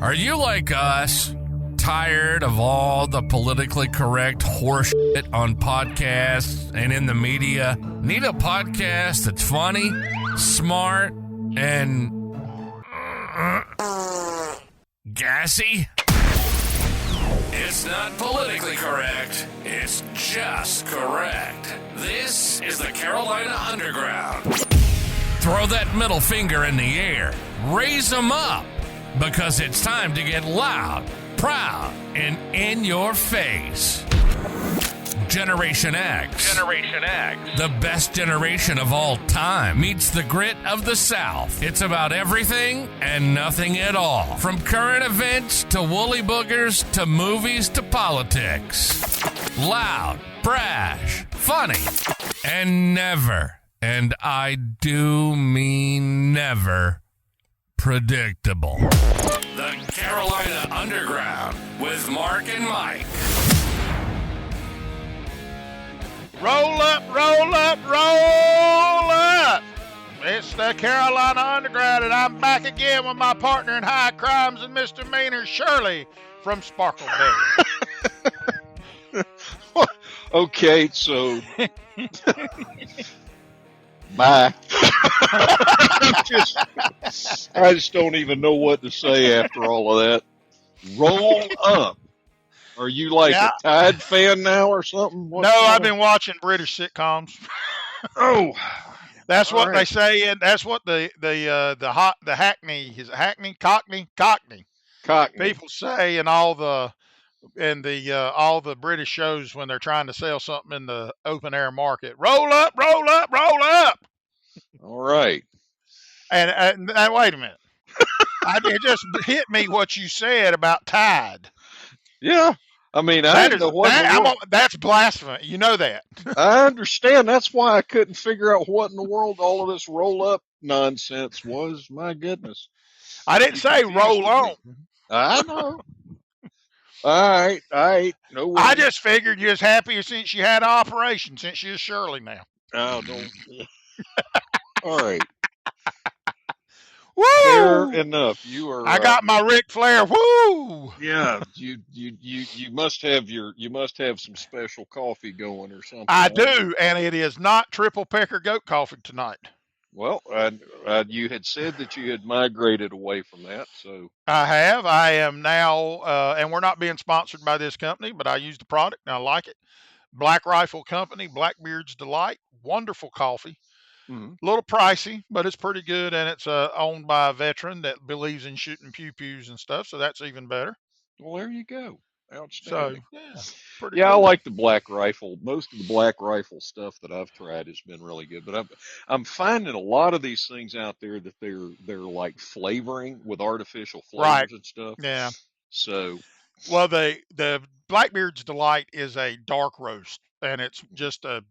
Are you like us? Tired of all the politically correct horseshit on podcasts and in the media? Need a podcast that's funny, smart, and gassy? It's not politically correct. It's just correct. This is the Carolina Underground. Throw that middle finger in the air. Raise them up. Because it's time to get loud, proud, and in your face. Generation X. Generation X. The best generation of all time meets the grit of the South. It's about everything and nothing at all. From current events to woolly boogers to movies to politics. Loud, brash, funny, and never, and I do mean never, predictable. The Carolina Underground with Mark and Mike. Roll up, roll up, roll up. It's the Carolina Underground, and I'm back again with my partner in high crimes and misdemeanors, Shirley from Sparkle Bay. Okay, so bye. I just don't even know what to say after all of that. Roll up. Are you like a Tide fan now or something? No, I've been watching British sitcoms. Oh, that's what they say, and that's what the Hackney is it Hackney Cockney people say in all the British shows when they're trying to sell something in the open air market. Roll up, roll up, roll up. All right. And wait a minute. It just hit me what you said about Tide. Yeah. I mean, that's blasphemy. You know that. I understand. That's why I couldn't figure out what in the world all of this roll up nonsense was. My goodness. I didn't say roll on. I know. All right. No worries. I just figured you was happy since you had an operation, since you're Shirley now. Oh, don't. All right. Woo! Fair enough. You are. I got my Ric Flair. Woo! Yeah. You must have some special coffee going or something. I do, and it is not triple pecker goat coffee tonight. Well, you had said that you had migrated away from that, so. I have. I am now, and we're not being sponsored by this company, but I use the product and I like it. Black Rifle Company, Blackbeard's Delight, wonderful coffee. Mm-hmm. A little pricey, but it's pretty good, and it's owned by a veteran that believes in shooting pew-pews and stuff, so that's even better. Well, there you go. Outstanding. So, pretty cool. I like the Black Rifle. Most of the Black Rifle stuff that I've tried has been really good, but I'm finding a lot of these things out there that they're like flavoring with artificial flavors and stuff. Yeah. So, well, the Blackbeard's Delight is a dark roast, and it's just a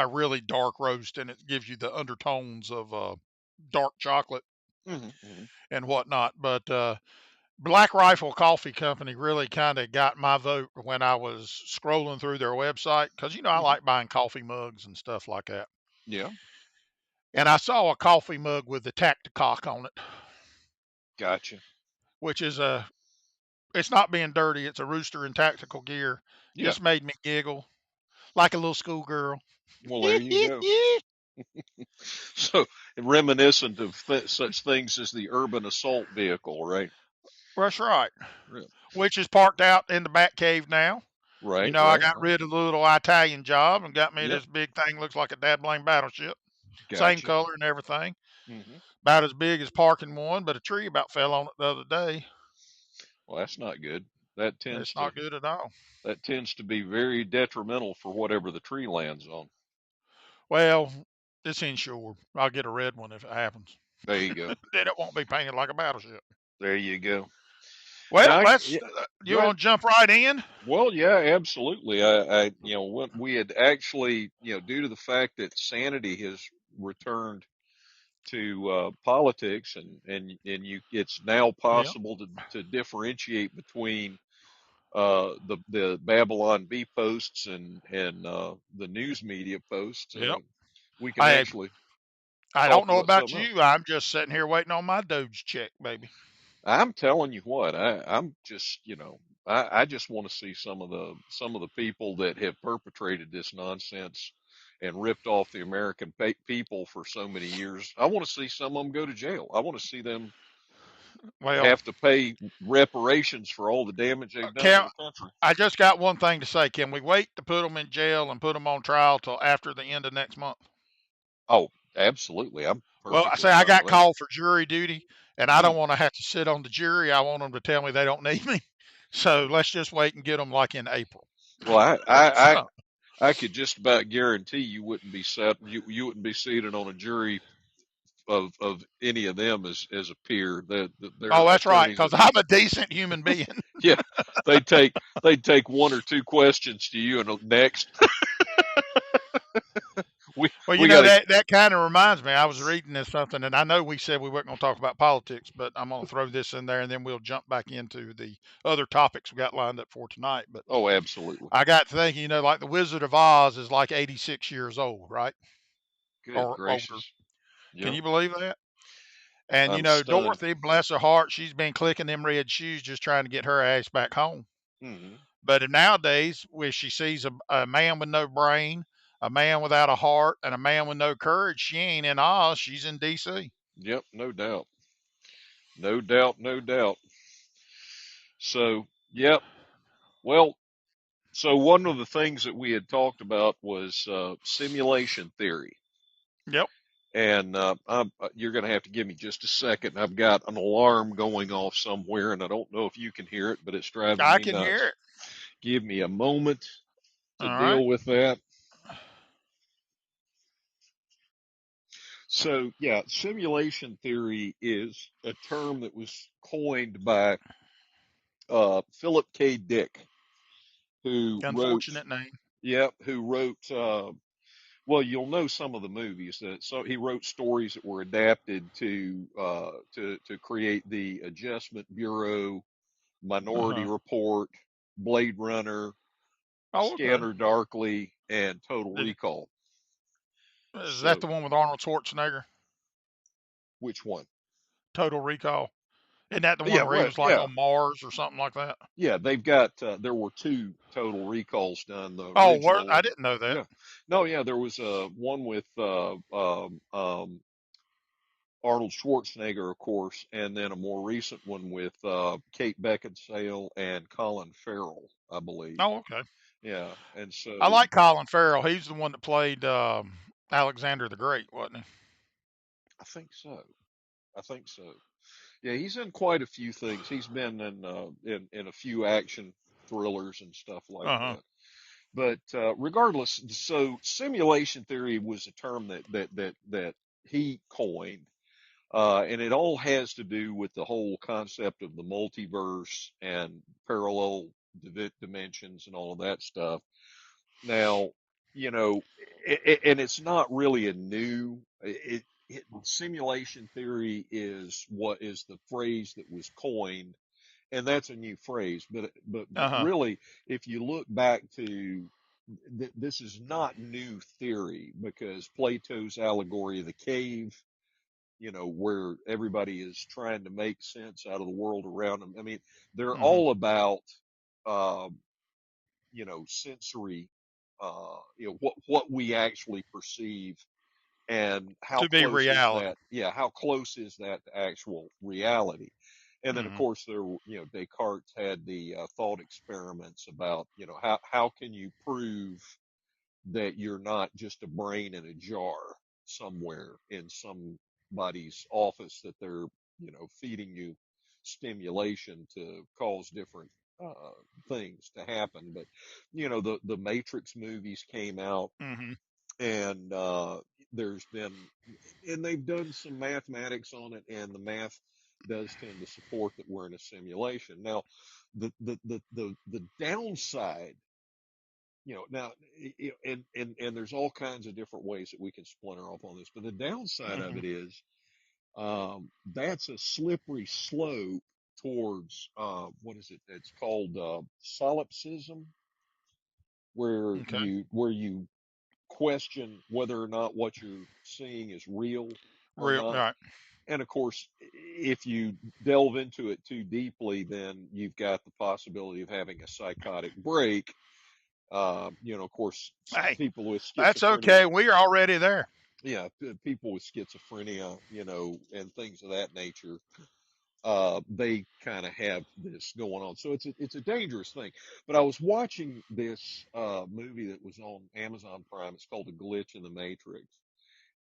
really dark roast, and it gives you the undertones of dark chocolate and whatnot. But Black Rifle Coffee Company really kind of got my vote when I was scrolling through their website, because I like buying coffee mugs and stuff like that. Yeah. And I saw a coffee mug with the Tacticock on it. Gotcha. Which is it's not being dirty. It's a rooster in tactical gear. Yeah. Just made me giggle like a little schoolgirl. Well, there you go. So reminiscent of such things as the urban assault vehicle, right? That's right. Really? Which is parked out in the back cave now. Right. I got rid of the little Italian job and got me this big thing. Looks like a dad-blame battleship. Gotcha. Same color and everything. Mm-hmm. About as big as parking one, but a tree about fell on it the other day. Well, that's not good. It's not good at all. That tends to be very detrimental for whatever the tree lands on. Well, it's insured. I'll get a red one if it happens. There you go. Then it won't be painted like a battleship. There you go. Well, you want to jump right in? Well, yeah, absolutely. We had actually, due to the fact that sanity has returned to politics, and it's now possible to differentiate between the Babylon Bee posts and the news media posts. Yep. We can actually. I don't know about you. I'm just sitting here waiting on my Doge check, baby. I'm telling you what, I'm just, I just want to see some of the people that have perpetrated this nonsense and ripped off the American people for so many years. I want to see some of them go to jail. I want to see them Well, have to pay reparations for all the damage they've done to Cam, the country. I just got one thing to say. Can we wait to put them in jail and put them on trial till after the end of next month? Oh, absolutely. I'm Well, I perfectly say I fine got with that. called for jury duty, and I Hmm. don't want to have to sit on the jury. I want them to tell me they don't need me. So let's just wait and get them like in April. Well, So, I could just about guarantee you wouldn't be seated on a jury of any of them as a peer. That their oh, that's right, attorneys because would I'm be, a decent human being. yeah, they'd take one or two questions to you, and next Well, we got to. that kind of reminds me. I was reading this something, and I know we said we weren't going to talk about politics, but I'm going to throw this in there, and then we'll jump back into the other topics we got lined up for tonight. But Oh, absolutely. I got thinking, like the Wizard of Oz is like 86 years old, right, Good or older. gracious. Can Yep. you believe that? And I'm stunned. Dorothy, bless her heart, she's been clicking them red shoes just trying to get her ass back home. Hmm. But nowadays, when she sees a man with no brain, a man without a heart, and a man with no courage, she ain't in Oz. She's in D.C. Yep. No doubt. No doubt. No doubt. So, yep. Well, so one of the things that we had talked about was simulation theory. Yep, And you're going to have to give me just a second. I've got an alarm going off somewhere, and I don't know if you can hear it, but it's driving I me can hear nuts. it. Give me a moment All to right. deal with that. So, yeah, simulation theory is a term that was coined by Philip K. Dick, who wrote, Unfortunate name. yep, who wrote, well, you'll know some of the movies. So he wrote stories that were adapted to create the Adjustment Bureau, Uh Minority huh. Report, Blade Runner, Oh, okay. Scanner Darkly, and Total Is, Recall. is that So, the one with Arnold Schwarzenegger? which one? Total Recall. Isn't that the Yeah, one where he well, was like yeah, on Mars or something like that? yeah. They've got there were two Total Recalls done. The Oh, original, I and didn't know that. yeah, no, yeah, there was one with Arnold Schwarzenegger, of course, and then a more recent one with Kate Beckinsale and Colin Farrell, I believe. Oh, okay. Yeah, and I so like Colin Farrell. He's the one that played Alexander the Great, wasn't he? I think so. I think so. Yeah, he's in quite a few things. He's been in a few action thrillers and stuff like Uh huh. that. But regardless, so simulation theory was a term that he coined, and it all has to do with the whole concept of the multiverse and parallel dimensions and all of that stuff. Now, you know, and it's not really a new. Simulation theory is what is the phrase that was coined, and that's a new phrase. But Uh huh. really, if you look back to this is not new theory because Plato's allegory of the cave, where everybody is trying to make sense out of the world around them. I mean, they're Hmm. all about, uh, sensory, what we actually perceive and how To be close is reality. that? Yeah, how close is that to actual reality? And then, of Hmm. course, Descartes had the thought experiments about, how can you prove that you're not just a brain in a jar somewhere in somebody's office that they're, feeding you stimulation to cause different things to happen. But, the Matrix movies came out, Hmm. and there's been, and they've done some mathematics on it, and the math does tend to support that we're in a simulation. Now, the downside, now, and there's all kinds of different ways that we can splinter off on this, but the downside of Hmm. it is that's a slippery slope towards what is it? It's called solipsism, Okay. where you question whether or not what you're seeing is real or Real. not. Right. And of course, if you delve into it too deeply, then you've got the possibility of having a psychotic break. Of course, Hey, people with that's schizophrenia, okay. We're already there. yeah, people with schizophrenia, and things of that nature, they kind of have this going on. So it's a dangerous thing. But I was watching this movie that was on Amazon Prime. It's called The Glitch in the Matrix,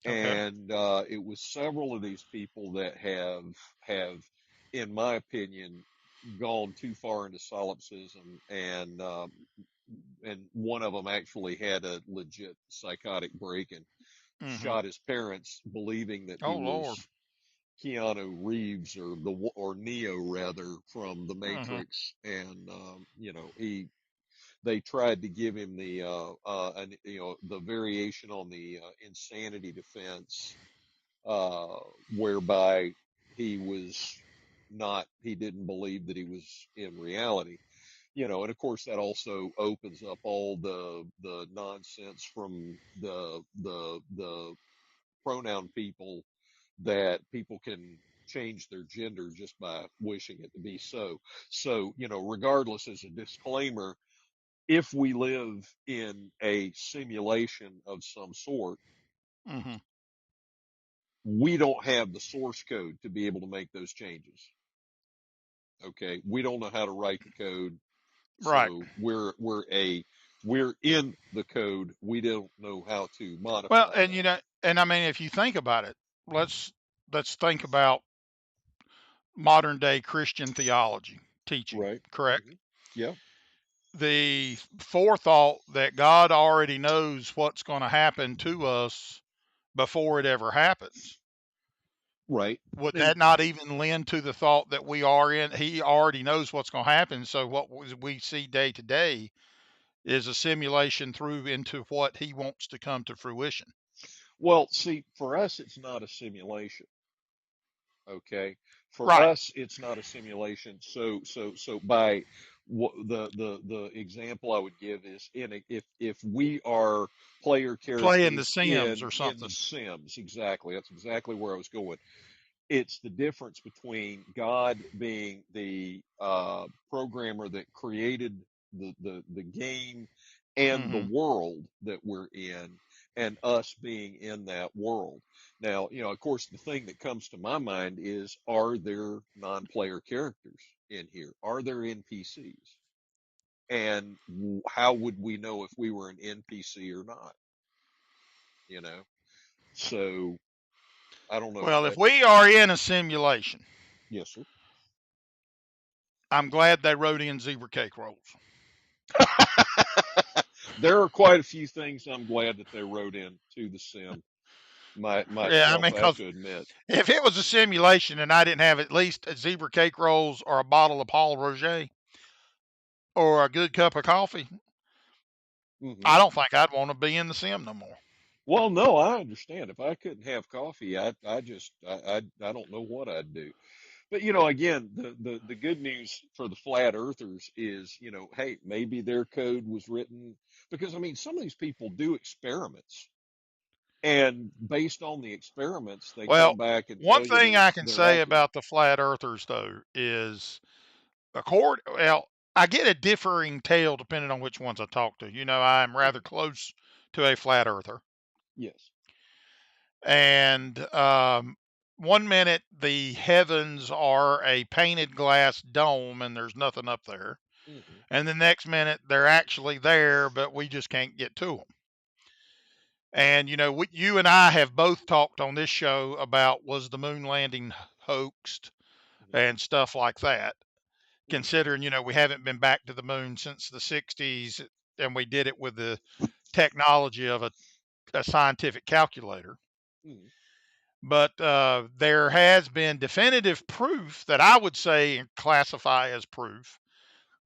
Okay. and it was several of these people that have, in my opinion, gone too far into solipsism, and one of them actually had a legit psychotic break and Hmm. shot his parents, believing that he Oh Lord. was Keanu Reeves or Neo rather from The Hmm. Matrix, and they tried to give him the variation on the insanity defense, whereby he was not he didn't believe that he was in reality. And of course that also opens up all the nonsense from the pronoun people, that people can change their gender just by wishing it to be so. So, regardless, as a disclaimer, if we live in a simulation of some sort, Hmm. we don't have the source code to be able to make those changes. Okay. We don't know how to write the code. Right. So we're in the code. We don't know how to Well, modify and that. I mean, if you think about it, let's let's think about modern day Christian theology teaching. Right. Correct. Hmm. Yeah. The forethought that God already knows what's going to happen to us before it ever happens. Right. Would And that not even lend to the thought that we are in? He already knows what's going to happen. So what we see day to day is a simulation through into what he wants to come to fruition. well, see, for us, it's not a simulation. Okay. For Right. us, it's not a simulation. So by the example I would give is if we are player Playing the characters Sims or in The something. Sims, exactly. That's exactly where I was going. It's the difference between God being the programmer that created the game and the Hmm. world that we're in, and us being in that world. Now, of course, the thing that comes to my mind is, are there non-player characters in here? Are there NPCs? And how would we know if we were an NPC or not? You know, so I don't know. Well, if we are in a simulation, Yes, sir. I'm glad they wrote in zebra cake rolls. There are quite a few things I'm glad that they wrote in to the sim. Yeah, I Myself, mean, I have because to admit. if it was a simulation and I didn't have at least a zebra cake rolls or a bottle of Paul Roger or a good cup of coffee, Hmm. I don't think I'd want to be in the sim no more. Well, no, I understand. If I couldn't have coffee, I don't know what I'd do. But again, the good news for the flat earthers is, hey, maybe their code was written because I mean, some of these people do experiments, and based on the experiments, they Well, come back and one tell you thing they're I can they're say accurate. about the flat earthers though is well, I get a differing tale depending on which ones I talk to. I'm rather Hmm. close to a flat earther. Yes. And one minute the heavens are a painted glass dome and there's nothing up there. Hmm. And the next minute they're actually there, but we just can't get to them. And you and I have both talked on this show about was the moon landing hoaxed Hmm. and stuff like that. Hmm. Considering we haven't been back to the moon since the '60s, and we did it with the technology of a scientific calculator. Hmm. But there has been definitive proof that I would say and classify as proof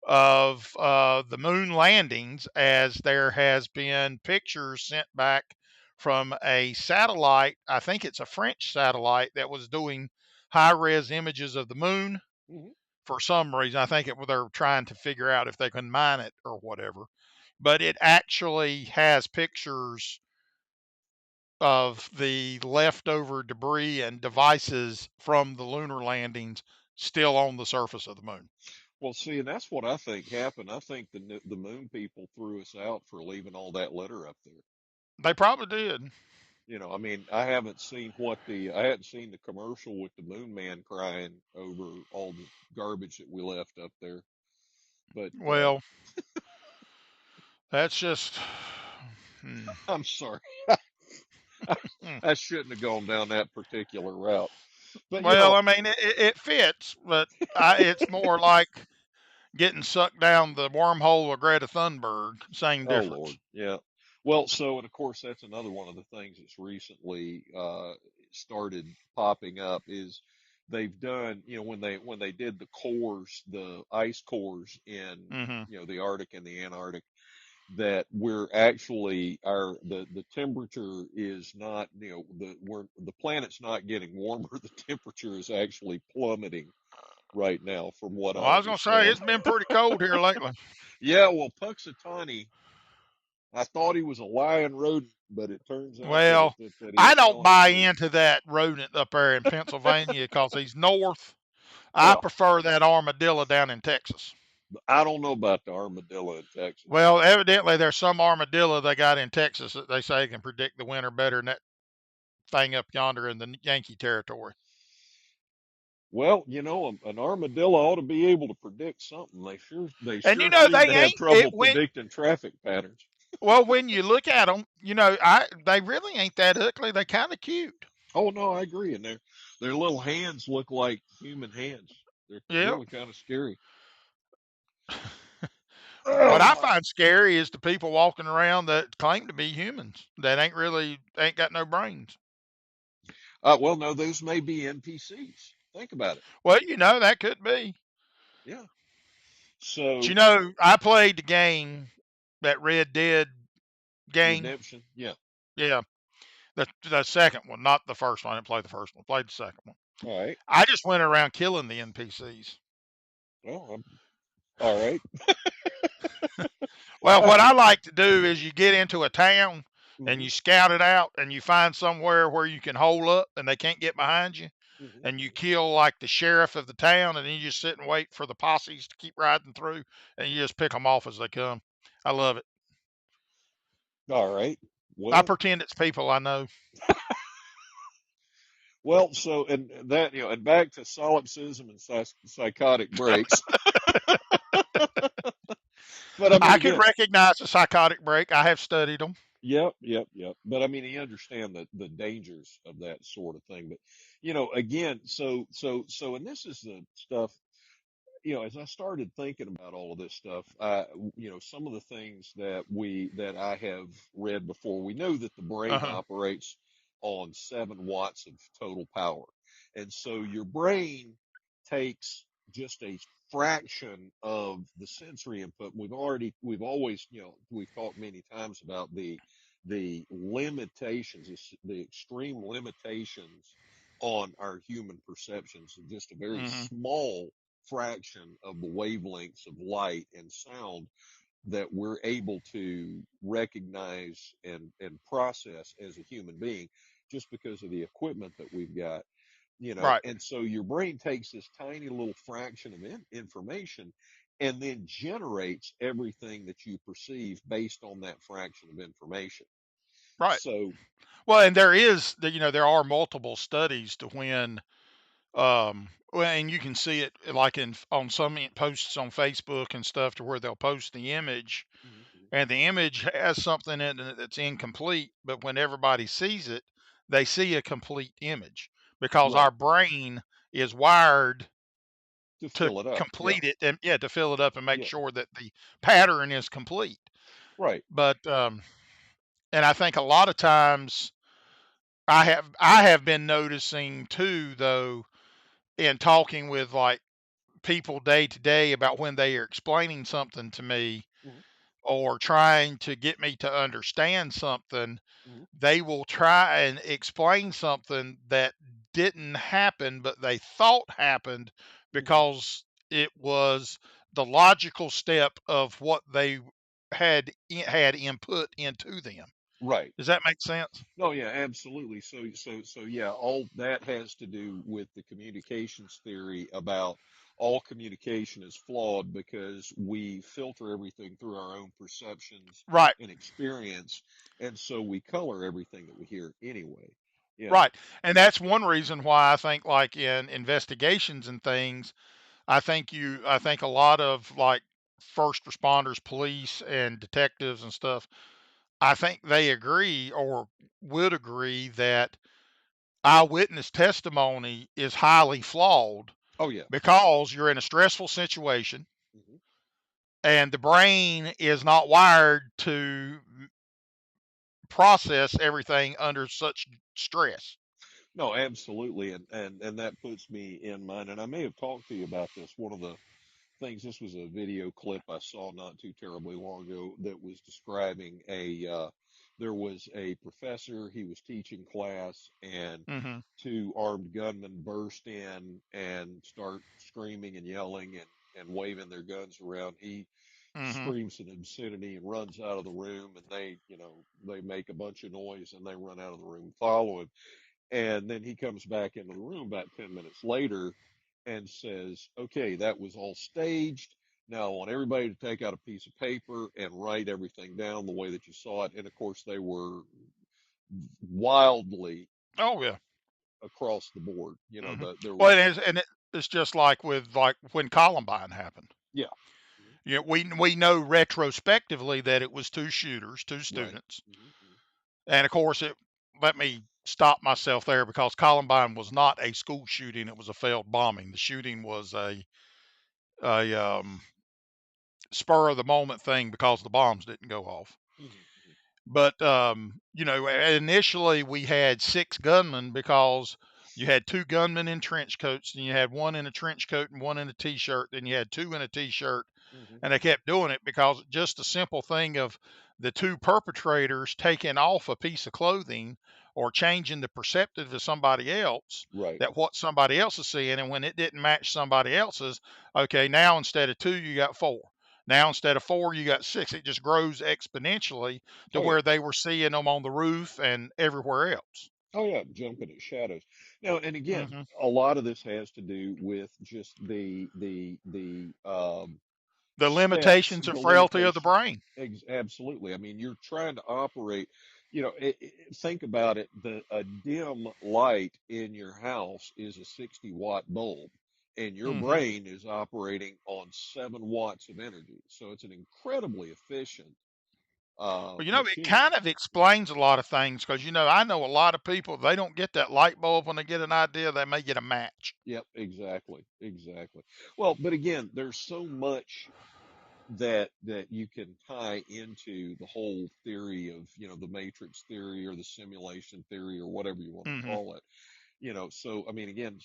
of the moon landings, as there has been pictures sent back from a satellite. I think it's a French satellite that was doing high res images of the moon Hmm. for some reason. I think they're trying to figure out if they can mine it or whatever. But it actually has pictures of the leftover debris and devices from the lunar landings still on the surface of the moon. Well, see, and that's what I think happened. I think the moon people threw us out for leaving all that litter up there. They probably did. I mean, I hadn't seen the commercial with the moon man crying over all the garbage that we left up there. But Well, that's just. Hmm. I'm sorry, Hmm. I shouldn't have gone down that particular route. But Well, I mean, it fits, but it's more like getting sucked down the wormhole of Greta Thunberg. Same oh difference. Lord, yeah. Well, so and of course that's another one of the things that's recently started popping up is they've done, when they did the ice cores in Hmm. the Arctic and the Antarctic, that we're actually the temperature is not, the planet's not getting warmer. The temperature is actually plummeting right now, from what Well, I I was gonna say understand. it's been pretty cold here lately. Yeah, well, Puxatawny, I thought he was a lion rodent, but it turns out that Well, he I was don't telling the buy truth. into that rodent up there in Pennsylvania because he's north. I Well, prefer that armadillo down in Texas. I don't know about the armadillo in Texas. Well, evidently there's some armadillo they got in Texas that they say can predict the winter better than that thing up yonder in the Yankee territory. Well, an armadillo ought to be able to predict something. They And sure seem they to have ain't it trouble when predicting traffic patterns. well when you look at them, they really ain't that ugly. They kind of cute. Oh no, I agree. And their little hands look like human hands. They're Yeah. really kind of scary. What Oh I my. find scary is the people walking around that claim to be humans that ain't got no brains. Well, no, those may be NPCs. Think about it. Well, that could be. Yeah. But So I played the game, that Red Dead game. redemption. Yeah. Yeah, the second one, not the first one. I didn't play the first one. I played the second one. All right. I just went around killing the NPCs. Well, all right. Well, what I like to do is you get into a town and Mhm, you scout it out and you find somewhere where you can hole up and they can't get behind you, mhm, and you mhm. kill like the sheriff of the town, and then you just sit and wait for the posses to keep riding through, and you just pick them off as they come. I love it. All right. I Well, pretend it's people I know. so and that and back to solipsism and psychotic breaks. But I mean, I could again, recognize a psychotic break. I have studied them. yep, yep, yep. But I mean, you understand the dangers of that sort of thing. But again, and this is the stuff. As I started thinking about all of this stuff, some of the things that I have read before, we know that the Uh brain huh. operates on 7 watts of total power. And so your brain takes just a fraction of the sensory input. We've talked many times about the limitations, the extreme limitations on our human perceptions of just a very Hmm. small fraction of the wavelengths of light and sound that we're able to recognize and process as a human being, just because of the equipment that we've got. Right. And so your brain takes this tiny little fraction of information and then generates everything that you perceive based on that fraction of information. Right. So Well, and there are multiple studies to when, well, and you can see it like on some posts on Facebook and stuff to where they'll post the image, mhm, and the image has something in it that's incomplete, but when everybody sees it, they see a complete image because our right, brain is wired to to fill it up. Yeah, complete it, and yeah, to fill it up and make yeah, sure that the pattern is complete. right. But and I think a lot of times I have been noticing too, though, in talking with like people day to day about when they are explaining something to me Mhm, or trying to get me to understand something, mhm, they will try and explain something that didn't happen, but they thought happened mhm. because it was the logical step of what they had input into them. Right. Does that make sense? No, yeah, absolutely. So yeah, all that has to do with the communications theory about all communication is flawed because we filter everything through our own perceptions Right, and experience, and so we color everything that we hear anyway. Yeah. right. And that's one reason why I think, like in investigations and things, I think a lot of like first responders, police and detectives and stuff, I think they agree or would agree that eyewitness testimony is highly flawed Oh yeah. because you're in a stressful situation Hmm. and the brain is not wired to process everything under such stress. No, absolutely, and that puts me in mind, and I may have talked to you about this. One of the things. This was a video clip I saw not too terribly long ago that was describing there was a professor, he was teaching class, and Mhm. two armed gunmen burst in and start screaming and yelling and waving their guns around. He Mhm. screams an obscenity and runs out of the room, and they make a bunch of noise and they run out of the room, follow him. And then he comes back into the room about 10 minutes later and says, okay, that was all staged. Now I want everybody to take out a piece of paper and write everything down the way that you saw it. And of course, they were wildly Oh yeah. across the board. Mhm. There Well, was, it's just like with like when Columbine happened. yeah, You know, we know retrospectively that it was two shooters, two right. students, Hmm. and of course it. Let me stop myself there because Columbine was not a school shooting; it was a failed bombing. The shooting was a spur of the moment thing because the bombs didn't go off. Hmm. But you know, initially we had six gunmen because you had two gunmen in trench coats, and you had one in a trench coat and one in a t-shirt, and you had two in a t-shirt, Hmm. and they kept doing it because just the simple thing of the two perpetrators taking off a piece of clothing or changing the perceptive of somebody else, Right. that what somebody else is seeing, and when it didn't match somebody else's, okay, now instead of two you got four, now instead of four you got six. It just grows exponentially to Oh, yeah. where they were seeing them on the roof and everywhere else. Oh, yeah. Jumping at shadows. Now, and again, Hmm. a lot of this has to do with just the The steps, limitations and the frailty of the limitations. brain. Absolutely. I mean, you're trying to operate, think about it. A dim light in your house is a 60-watt bulb, and your Hmm. brain is operating on 7 watts of energy. So it's an incredibly efficient Well, you know, it machine. kind of explains a lot of things because, you know, I know a lot of people, they don't get that light bulb when they get an idea, they may get a match. Yep, exactly, exactly. Well, but again, there's so much that you can tie into the whole theory of the matrix theory or the simulation theory or whatever you want to Hmm. call it. So I mean, again,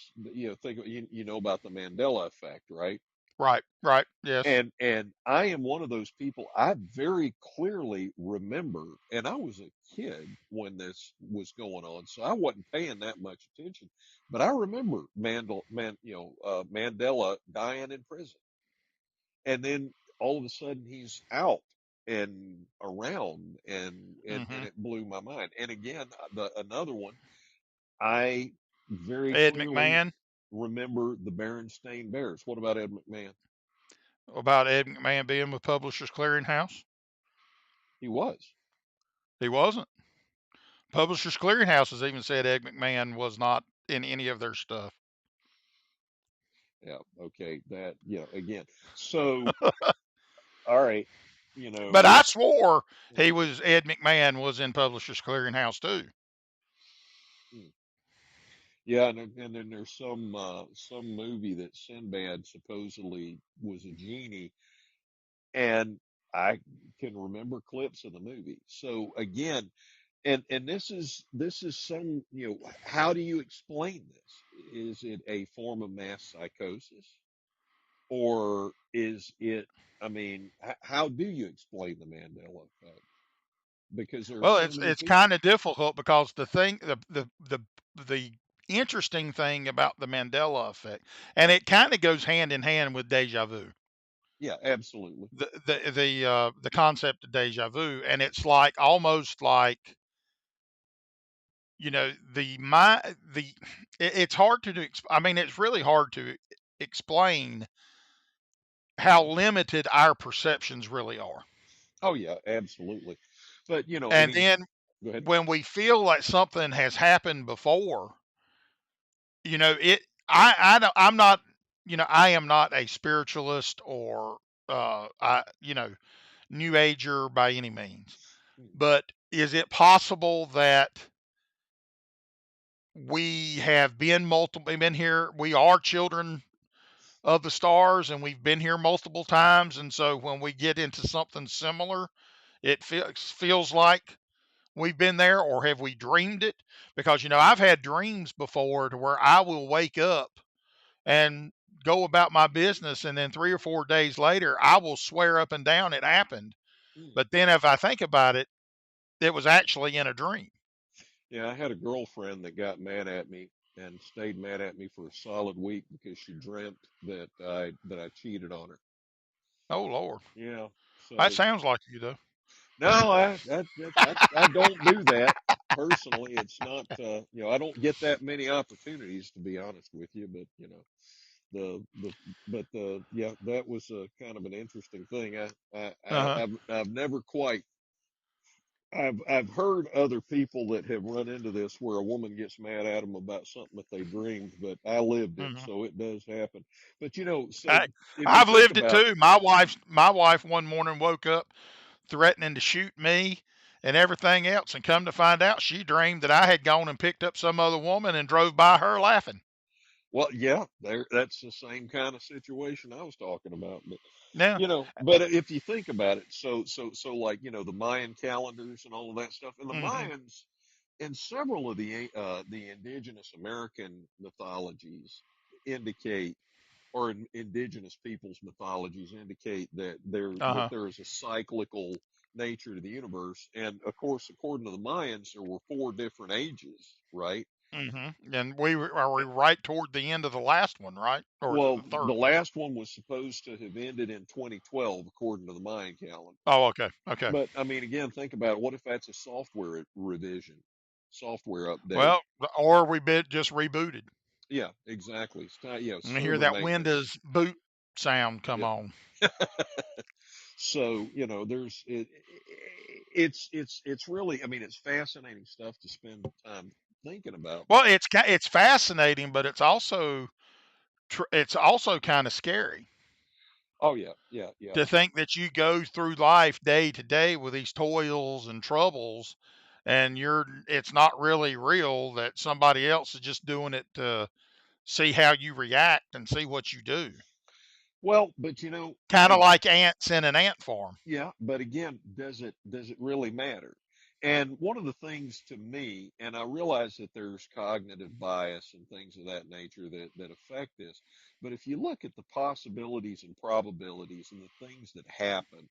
think you know about the Mandela effect, right? Right, right, yes. And I am one of those people. I very clearly remember, and I was a kid when this was going on, so I wasn't paying that much attention. But I remember Mandela dying in prison, and then all of a sudden he's out and around, and Hmm. it blew my mind. And again, another one, I very Ed clearly McMahon, remember the Berenstain Bears. What about Ed McMahon? about Ed McMahon being with Publishers Clearinghouse. He was. He wasn't. Publishers Clearinghouse has even said Ed McMahon was not in any of their stuff. Yeah. Okay. That. Again. So, all right. But It. I swore he Mhm, was Ed McMahon was in Publishers Clearinghouse too. mm. Yeah, and then there's some movie that Sinbad supposedly was a genie, and I can remember clips of the movie. So again, and this is some how do you explain this? Is it a form of mass psychosis, or is it? I mean, how do you explain the Mandela effect? Because there are Well, so it's many it's people. kind of difficult because the interesting thing about the Mandela effect, and it kind of goes hand in hand with deja vu. Yeah, absolutely. the concept of deja vu, and it's like almost like, the my the it's hard to do. I mean, it's really hard to explain how limited our perceptions really are. Oh yeah, absolutely. But I And mean, then go ahead. when we feel like something has happened before, it. I don't, I'm not. I am not a spiritualist or new ager by any means. Mm. But is it possible that we have been here? We are children of the stars, and we've been here multiple times. And so when we get into something similar, it feels like we've been there, or have we dreamed it? Because I've had dreams before to where I will wake up and go about my business, and then 3 or 4 days later I will swear up and down it happened. Mm. But then if I think about it, it was actually in a dream. Yeah, I had a girlfriend that got mad at me and stayed mad at me for a solid week because she dreamt that I cheated on her. Oh Lord. Yeah. That So sounds like you though. no, I don't do that personally. It's not I don't get that many opportunities to be honest with you, but the but the yeah, that was a kind of an interesting thing. Uh-huh. I've never quite I've heard other people that have run into this where a woman gets mad at them about something that they dreamed, but I lived it, Hmm. so it does happen. But so I, if you I've think lived it about too. My wife one morning woke up threatening to shoot me and everything else, and come to find out she dreamed that I had gone and picked up some other woman and drove by her laughing. well, yeah, that's the same kind of situation I was talking about. But Now, but if you think about it, so like the Mayan calendars and all of that stuff, and the hmm Mayans and several of the indigenous American mythologies indicate or indigenous peoples' mythologies indicate that uh-huh. there is a cyclical nature to the universe. And of course, according to the Mayans, there were four different ages, right? And we right toward the end of the last one, right? Or is it Well, the third the one? last one was supposed to have ended in 2012, according to the Mayan calendar. Oh, okay. Okay. But I mean, again, think about it. What if that's a software revision, software update? Well, or we bit just rebooted. Yeah, exactly. It's time, And I hear server that maintenance. Windows boot sound come Yep. on. So there's it's really, I mean, it's fascinating stuff to spend time thinking about. But Well, it's fascinating, but it's also kind of scary oh yeah, yeah, yeah. to think that you go through life day to day with these toils and troubles, and it's not really real, that somebody else is just doing it to see how you react and see what you do. Well, but Kind of like ants in an ant farm. yeah, but again, does it really matter? And one of the things to me, and I realize that there's cognitive bias and things of that nature that affect this, but if you look at the possibilities and probabilities and the things that happen,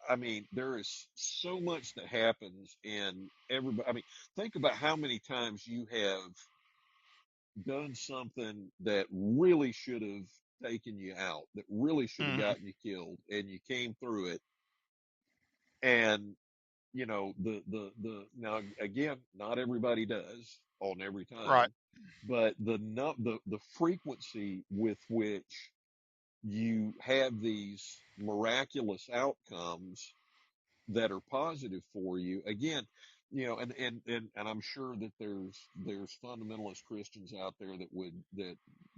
I mean, there is so much that happens in everybody. I mean, think about how many times you have done something that really should have taken you out, that really should have Hmm. gotten you killed, and you came through it. And the now again, not everybody does on every Right. time, but the frequency with which you have these miraculous outcomes that are positive for you, again, and I'm sure that there's fundamentalist Christians out there that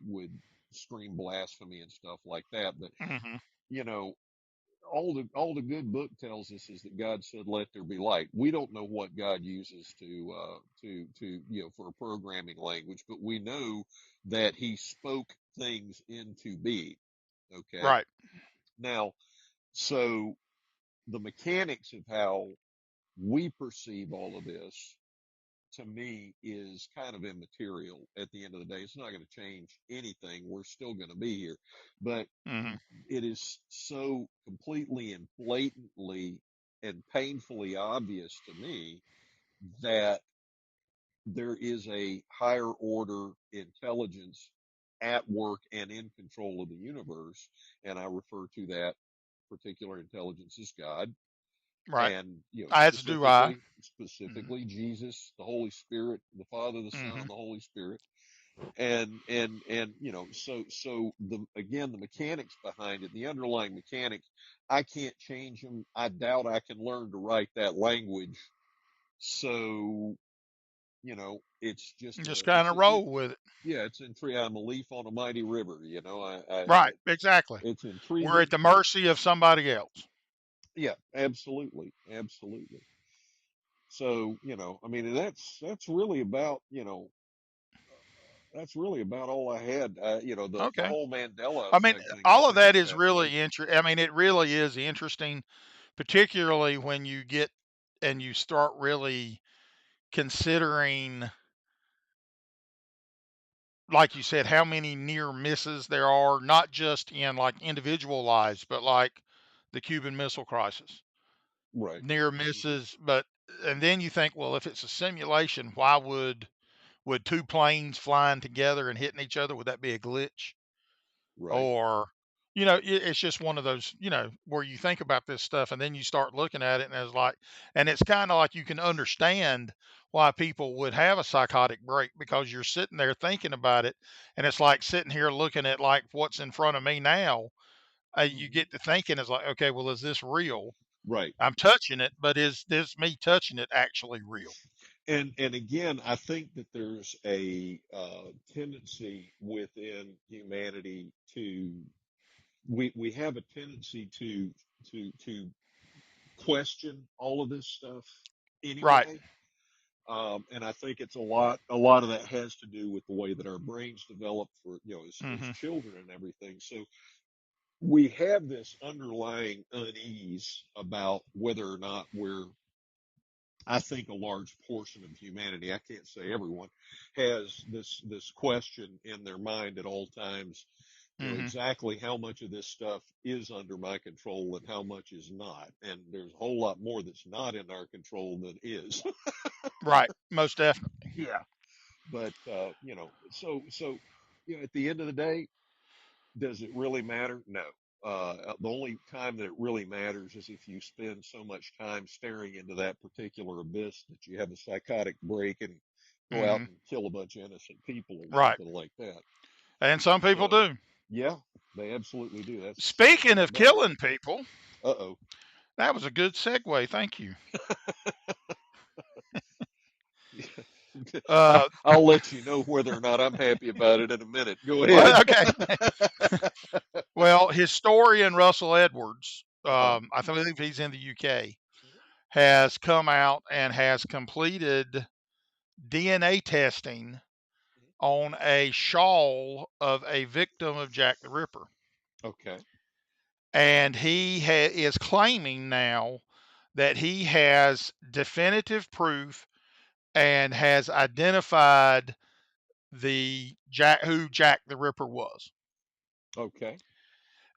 would scream blasphemy and stuff like that. But Hmm. you know all the good book tells us is that God said, "Let there be light." We don't know what God uses to for a programming language, but we know that He spoke things into being. Okay, Right. now so the mechanics of how we perceive all of this, to me, is kind of immaterial at the end of the day. It's not going to change anything. We're still going to be here. But Hmm. it is so completely and blatantly and painfully obvious to me that there is a higher order intelligence at work and in control of the universe, and I refer to that particular intelligence as God, Right. and As do I. Hmm. specifically Jesus, the Holy Spirit, the Father, the Son, Hmm. and the Holy Spirit, and so the mechanics behind it, the underlying mechanics, I can't change them. I doubt I can learn to write that language. So it's just Just kind of roll with it. yeah, it's intriguing. I'm a leaf on a mighty river. Right. Exactly. It's We're at intriguing. the mercy of somebody else. Yeah, absolutely, absolutely. So I mean, that's really about that's really about all I had. The Okay. whole Mandela I mean, effect thing I all of think that is is really fascinating. interesting. I mean, it really is interesting, particularly when you get and you start really considering, like you said, how many near misses there are, not just in like individual lives, but like the Cuban Missile Crisis, Right. near Hmm. misses. But and then you think, well, if it's a simulation, why would two planes flying together and hitting each other, would that be a glitch? Right. Or it's just one of those, where you think about this stuff and then you start looking at it and it's like, and it's kind of like you can understand why people would have a psychotic break, because you're sitting there thinking about it, and it's like sitting here looking at like what's in front of me now. You Hmm. get to thinking, it's like, okay, well, is this real? Right. I'm touching it, but is this me touching it actually real? And again, I think that there's a tendency within humanity to we have a tendency to question all of this stuff Right. anyway. And I think it's a lot of that has to do with the way that our brains develop for as Hmm. children and everything. So we have this underlying unease about whether or not we're, I think a large portion of humanity, I can't say everyone, has this question in their mind at all times, Hmm. exactly how much of this stuff is under my control and how much is not. And there's a whole lot more that's not in our control than is. Right. Most definitely. Yeah. But at the end of the day, does it really matter? No. The only time that it really matters is if you spend so much time staring into that particular abyss that you have a psychotic break and go out Hmm. and kill a bunch of innocent people or Right. something like that. And some people So, do. yeah, they absolutely do. That's Speaking no of doubt. killing people, Uh-oh. that was a good segue. Thank you. Uh, I'll let you know whether or not I'm happy about it in a minute. Go ahead. well, okay. Well, historian Russell Edwards, Uh-huh. I believe he's in the UK, has come out and has completed DNA testing on a shawl of a victim of Jack the Ripper. Okay. And he is claiming now that he has definitive proof and has identified the who Jack the Ripper was. Okay.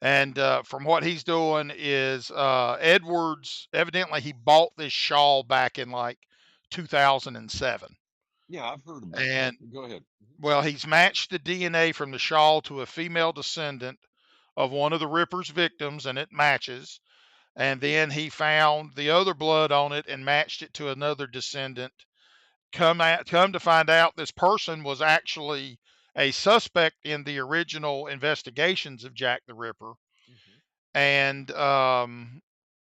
And from what he's doing is Edwards, evidently he bought this shawl back in like 2007. Yeah, I've heard about that. And Go ahead. well, he's matched the DNA from the shawl to a female descendant of one of the Ripper's victims, and it matches. And then he found the other blood on it and matched it to another descendant. Come to find out, this person was actually a suspect in the original investigations of Jack the Ripper. Hmm. And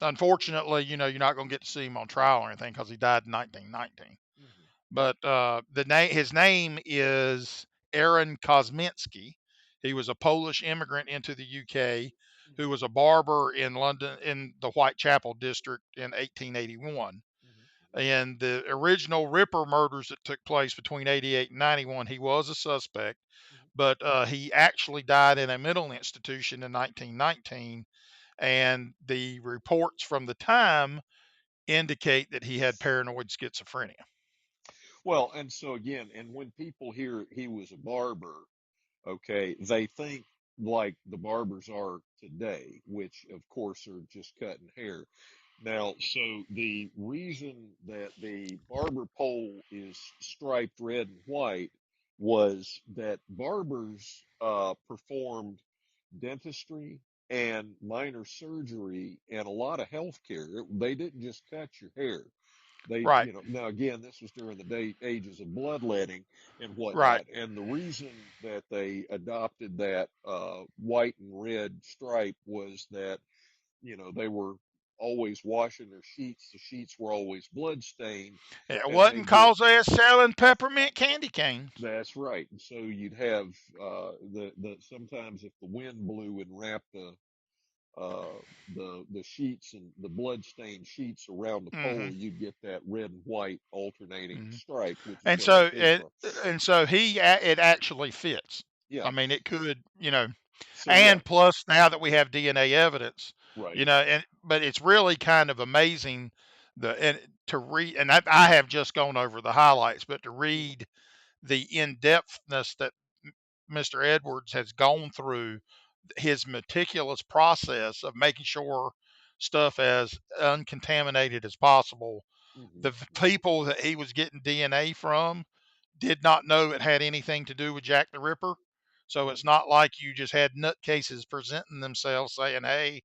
unfortunately, you're not going to get to see him on trial or anything because he died in 1919. Hmm. But his name is Aaron Kosminski. He was a Polish immigrant into the UK who was a barber in London in the Whitechapel district in 1881. Hmm. And the original Ripper murders that took place between 88 and 91, he was a suspect, Hmm. but he actually died in a mental institution in 1919. And the reports from the time indicate that he had paranoid schizophrenia. Well, and so again, and when people hear he was a barber, okay, they think like the barbers are today, which of course are just cutting hair. Now, so the reason that the barber pole is striped red and white was that barbers performed dentistry and minor surgery and a lot of health care. They didn't just cut your hair. They, Right. you know, now again, this was during the ages of bloodletting and Right. whatnot. And the reason that they adopted that white and red stripe was that, you know, they were always washing their sheets. The sheets were always blood stained, It and wasn't they'd get. cause they was selling peppermint candy canes. That's right. And so you'd have the sometimes if the wind blew and wrapped uh, the sheets and the blood stained sheets around the Hmm. pole, you'd get that red and white alternating Hmm. stripe, which is And where that so came from. it actually fits. Yeah. I mean, it could, you know, So yeah. and plus now that we have DNA evidence, Right. you know, and but it's really kind of amazing and to read, and I have just gone over the highlights, but to Mhm. read the in-depthness that Mr. Edwards has gone through, his meticulous process of making sure stuff as uncontaminated as possible. Mhm. The people that he was getting DNA from did not know it had anything to do with Jack the Ripper. So Mhm. it's not like you just had nutcases presenting themselves saying, "Hey,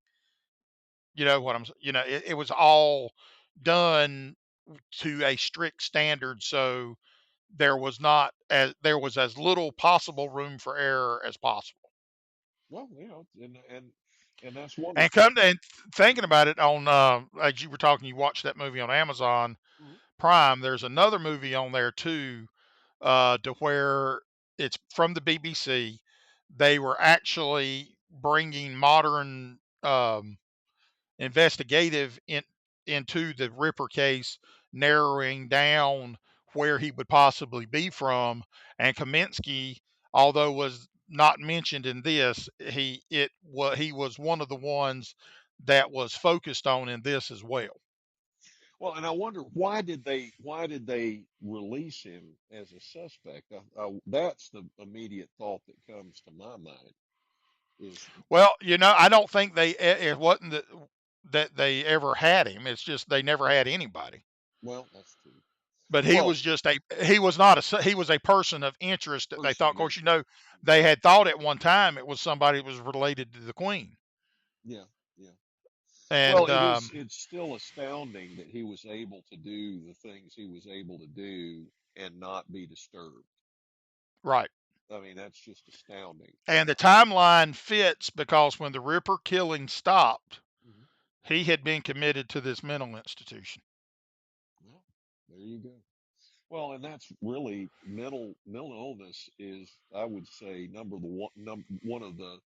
you know what I'm," you know, it was all done to a strict standard. So there was as little possible room for error as possible. Well, you know, and that's And wonderful. come to and thinking about it on as you were talking, you watched that movie on Amazon Mhm. Prime. There's another movie on there too, to where it's from the BBC. They were actually bringing modern investigative into the Ripper case, narrowing down where he would possibly be from. And Kaminsky, although was not mentioned in this, he was one of the ones that was focused on in this as well. Well, and I wonder why did they release him as a suspect? That's the immediate thought that comes to my mind. Is Well, you know, I don't think it wasn't that they ever had him. It's just they never had anybody. well, that's true. But Well, he was not he was a person of interest that they person thought. Of of course, you interest. know, they had thought at one time it was somebody that was related to the Queen, Yeah, yeah. Well, and it's still astounding that he was able to do the things he was able to do and not be disturbed. right. I mean, that's just astounding. And the timeline fits because when the Ripper killing stopped, Mhm. he had been committed to this mental institution. Well, there you go. Well, and that's really mental illness is, I would say, one of the.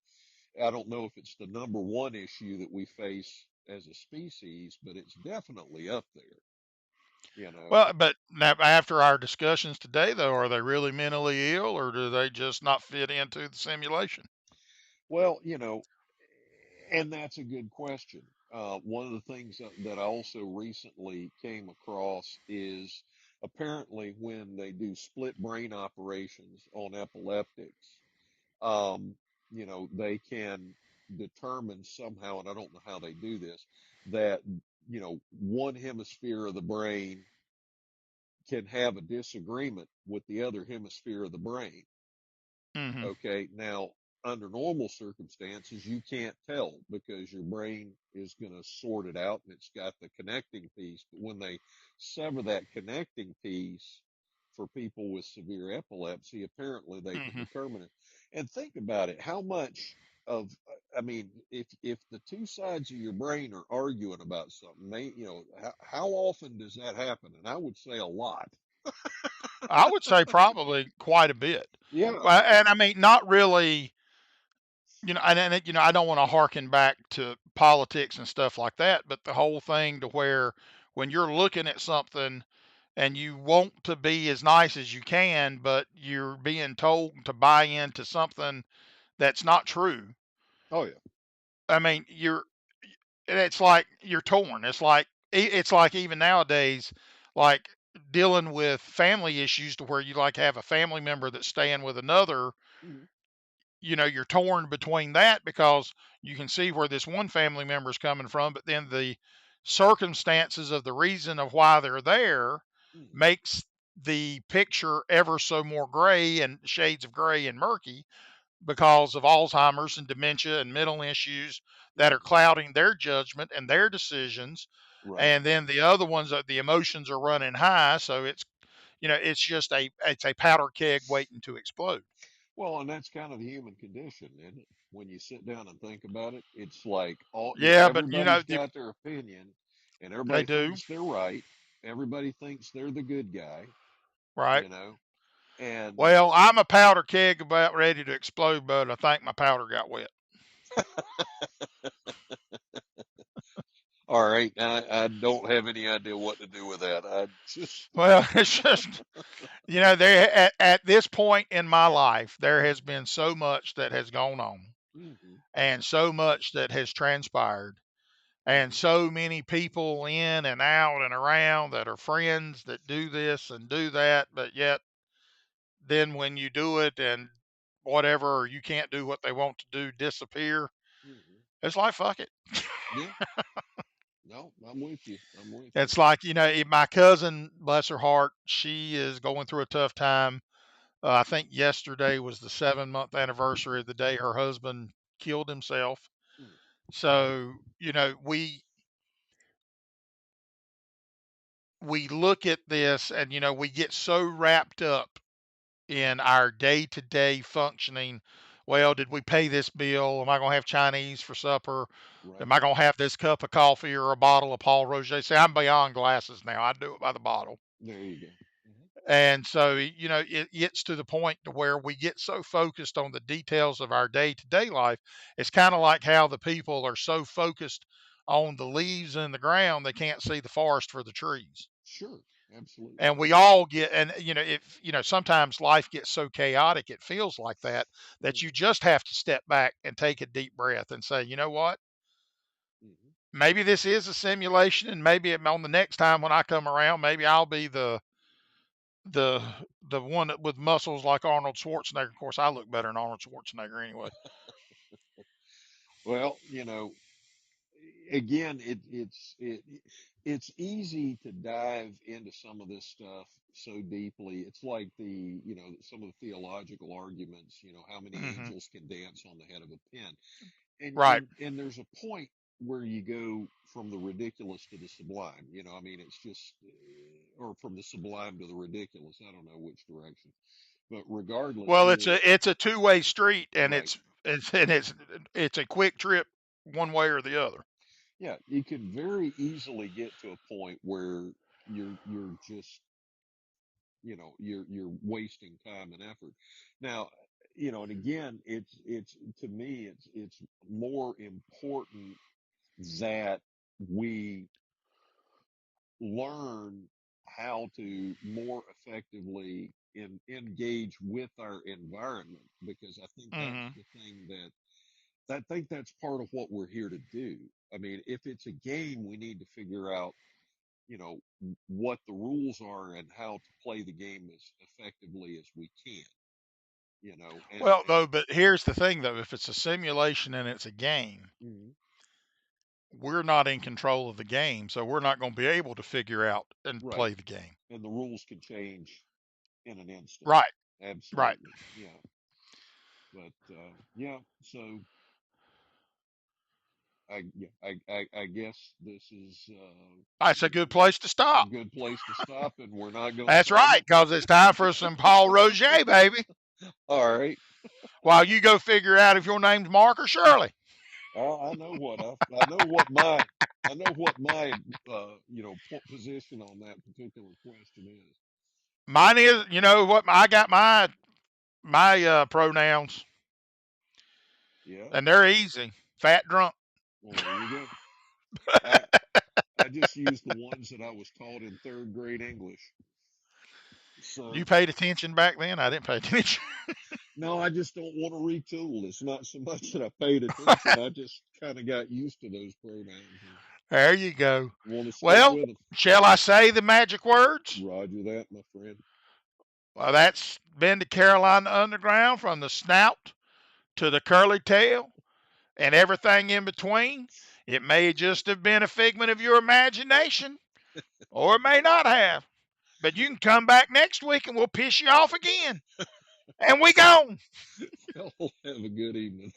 I don't know if it's the number one issue that we face as a species, but it's definitely up there. You know. Well, but now after our discussions today, though, are they really mentally ill, or do they just not fit into the simulation? Well, you know, and that's a good question. One of the things that I also recently came across is apparently when they do split brain operations on epileptics, um, you know, they can determine somehow, and I don't know how they do this, that, you know, one hemisphere of the brain can have a disagreement with the other hemisphere of the brain. Hmm. Okay. Now, under normal circumstances, you can't tell because your brain is going to sort it out and it's got the connecting piece. But when they sever that connecting piece for people with severe epilepsy, apparently they can Hmm. determine it. And think about it. How much of, I mean, if the two sides of your brain are arguing about something, you know, how often does that happen? And I would say a lot. I would say probably quite a bit. Yeah. Well, and I mean, not really. You know, you know, I don't want to harken back to politics and stuff like that, but the whole thing to where when you're looking at something and you want to be as nice as you can, but you're being told to buy into something that's not true. Oh, yeah. I mean, it's like you're torn. It's like even nowadays, like dealing with family issues to where you like have a family member that's staying with another. Mhm. You know, you're torn between that because you can see where this one family member is coming from, but then the circumstances of the reason of why they're there Mhm. makes the picture ever so more gray and shades of gray and murky because of Alzheimer's and dementia and mental issues that are Mhm. clouding their judgment and their decisions. Right. And then the other ones, the emotions are running high, so it's just a powder keg waiting to explode. Well, and that's kind of the human condition, isn't it? When you sit down and think about it, it's like Yeah, but everybody's got their opinion, and they everybody do, thinks they're right. Everybody thinks they're the good guy, right? you know. And Well, I'm a powder keg about ready to explode, but I think my powder got wet. all right, I don't have any idea what to do with that. I just, Well, it's just there at this point in my life, there has been so much that has gone on, hmm and so much that has transpired, and hmm so many people in and out and around that are friends that do this and do that, but yet then when you do it and whatever, or you can't do what they want to do, disappear. hmm It's like fuck it. yeah, no, I'm with you. I'm with you. It's like my cousin, bless her heart, she is going through a tough time. I think yesterday was the 7 month anniversary of the day her husband killed himself. Mm. So we look at this and we get so wrapped up in our day to day functioning. Well, did we pay this bill? Am I going to have Chinese for supper? Am Right. I going to have this cup of coffee or a bottle of Paul Roger? See, I'm beyond glasses now. I do it by the bottle. There you go. hmm And so, it gets to the point to where we get so focused on the details of our day to day life. It's kind of like how the people are so focused on the leaves in the ground, they can't see the forest for the trees. Sure. Absolutely. And we all get, and if sometimes life gets so chaotic, it feels like that you hmm just have to step back and take a deep breath and say, you know what? hmm Maybe this is a simulation, and maybe on the next time when I come around, maybe I'll be the the one that with muscles like Arnold Schwarzenegger. Of course, I look better than Arnold Schwarzenegger anyway. Well, again, it's easy to dive into some of this stuff so deeply. It's like some of the theological arguments. How many Hmm. angels can dance on the head of a pin? And Right. and and there's a point where you go from the ridiculous to the sublime. I mean, it's just, or from the sublime to the ridiculous. I don't know which direction, but regardless, Well, it's a two-way street, and right. it's a quick trip one way or the other. Yeah, you can very easily get to a point where you're just, you're wasting time and effort. Now, and again, it's to me, it's more important that we learn how to more effectively engage with our environment, because I think that's Hmm. the thing I think that's part of what we're here to do. I mean, if it's a game, we need to figure out, what the rules are and how to play the game as effectively as we can, Well, though, but here's the thing, though: if it's a simulation and it's a game, Mhm. we're not in control of the game, so we're not going to be able to figure out and Right. play the game. And the rules can change in an instant. Right. Right. Absolutely. Yeah. But, yeah, so I guess this is, That's a good place to a stop. good place to stop, and we're not going to That's stop right, it. because it's time for some Paul Roger, baby. All right. While you go figure out if your name's Mark or Shirley. I know what I know what my I know what my position on that particular question is. Mine is, you know what? I got my pronouns, Yeah. and they're easy. Fat drunk. Well, there you go. I I just used the ones that I was taught in third grade English. You So paid attention back then. I didn't pay attention. no, I just don't want to retool. It's not so much that I paid attention. I just kind of got used to those pronouns and There you go. want to stick Well, with them. shall I say the magic words? Roger that, my friend. Well, that's been the Carolina Underground, from the snout to the curly tail and everything in between. It may just have been a figment of your imagination, or it may not have. But you can come back next week and we'll piss you off again. And we gone. Y'all have a good evening.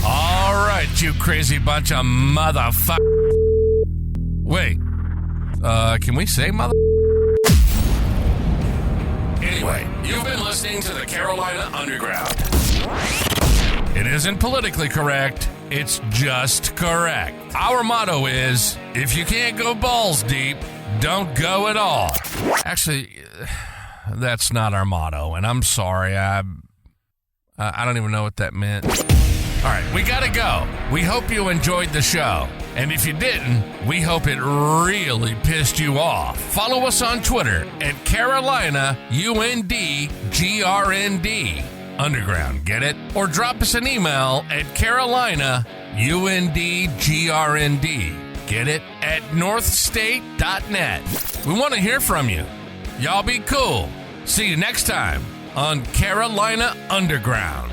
All right, you crazy bunch of motherfuckers. Wait, can we say mother? Anyway, you've been listening to the Carolina Underground. It isn't politically correct, it's just correct. Our motto is, if you can't go balls deep, don't go at all. Actually, that's not our motto, and I'm sorry, I don't even know what that meant. All right, we gotta go. We hope you enjoyed the show. And if you didn't, we hope it really pissed you off. Follow us on Twitter at Carolina UNDGRND Underground, get it? Or drop us an email at Carolina UNDGRND, get it? At northstate.net. We want to hear from you. Y'all be cool. See you next time on Carolina Underground.